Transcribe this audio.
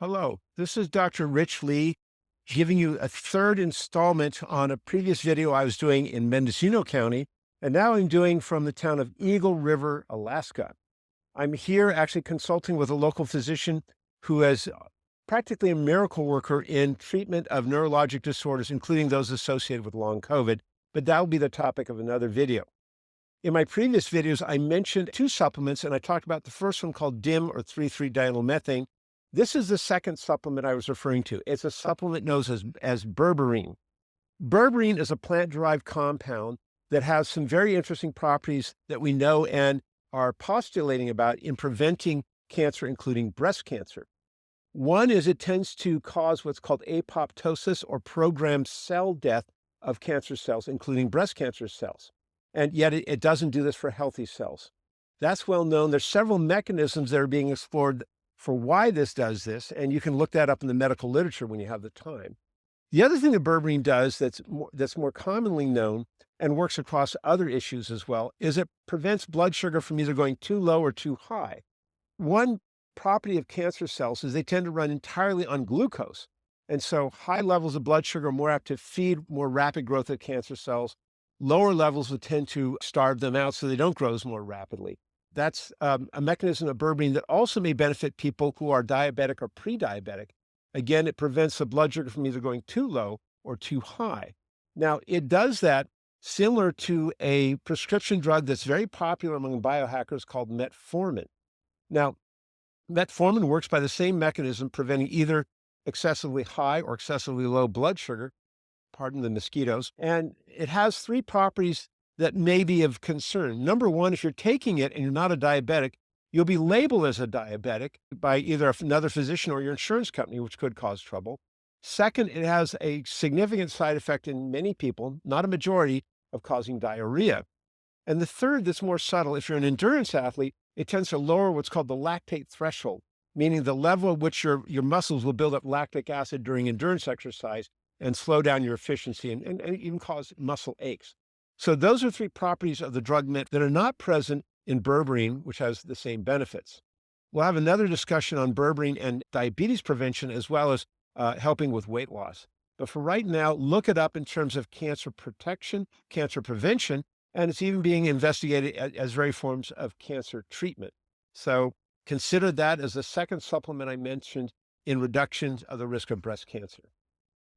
Hello, this is Dr. Rich Lee giving you a third installment on a previous video I was doing in Mendocino County, and now I'm doing from the town of Eagle River, Alaska. I'm here actually consulting with a local physician who is practically a miracle worker in treatment of neurologic disorders, including those associated with long COVID, but that will be the topic of another video. In my previous videos, I mentioned two supplements, and I talked about the first one called DIM or 3,3-diethylmethane. This is the second supplement I was referring to. It's a supplement known as berberine. Berberine is a plant-derived compound that has some very interesting properties that we know and are postulating about in preventing cancer, including breast cancer. One is it tends to cause what's called apoptosis or programmed cell death of cancer cells, including breast cancer cells. And yet it doesn't do this for healthy cells. That's well known. There's several mechanisms that are being explored for why this does this, and you can look that up in the medical literature when you have the time. The other thing that berberine does that's more commonly known and works across other issues as well is it prevents blood sugar from either going too low or too high. One property of cancer cells is they tend to run entirely on glucose. And so high levels of blood sugar are more apt to feed more rapid growth of cancer cells. Lower levels would tend to starve them out so they don't grow as more rapidly. That's a mechanism of berberine that also may benefit people who are diabetic or pre-diabetic. Again, it prevents the blood sugar from either going too low or too high. Now, it does that similar to a prescription drug that's very popular among biohackers called metformin. Now, metformin works by the same mechanism, preventing either excessively high or excessively low blood sugar, pardon the mosquitoes, and it has three properties that may be of concern. Number one, if you're taking it and you're not a diabetic, you'll be labeled as a diabetic by either another physician or your insurance company, which could cause trouble. Second, it has a significant side effect in many people, not a majority, of causing diarrhea. And the third, that's more subtle, if you're an endurance athlete, it tends to lower what's called the lactate threshold, meaning the level at which your muscles will build up lactic acid during endurance exercise and slow down your efficiency and even cause muscle aches. So those are three properties of the drug met that are not present in berberine, which has the same benefits. We'll have another discussion on berberine and diabetes prevention, as well as helping with weight loss. But for right now, look it up in terms of cancer protection, cancer prevention, and it's even being investigated as very forms of cancer treatment. So consider that as the second supplement I mentioned in reduction of the risk of breast cancer.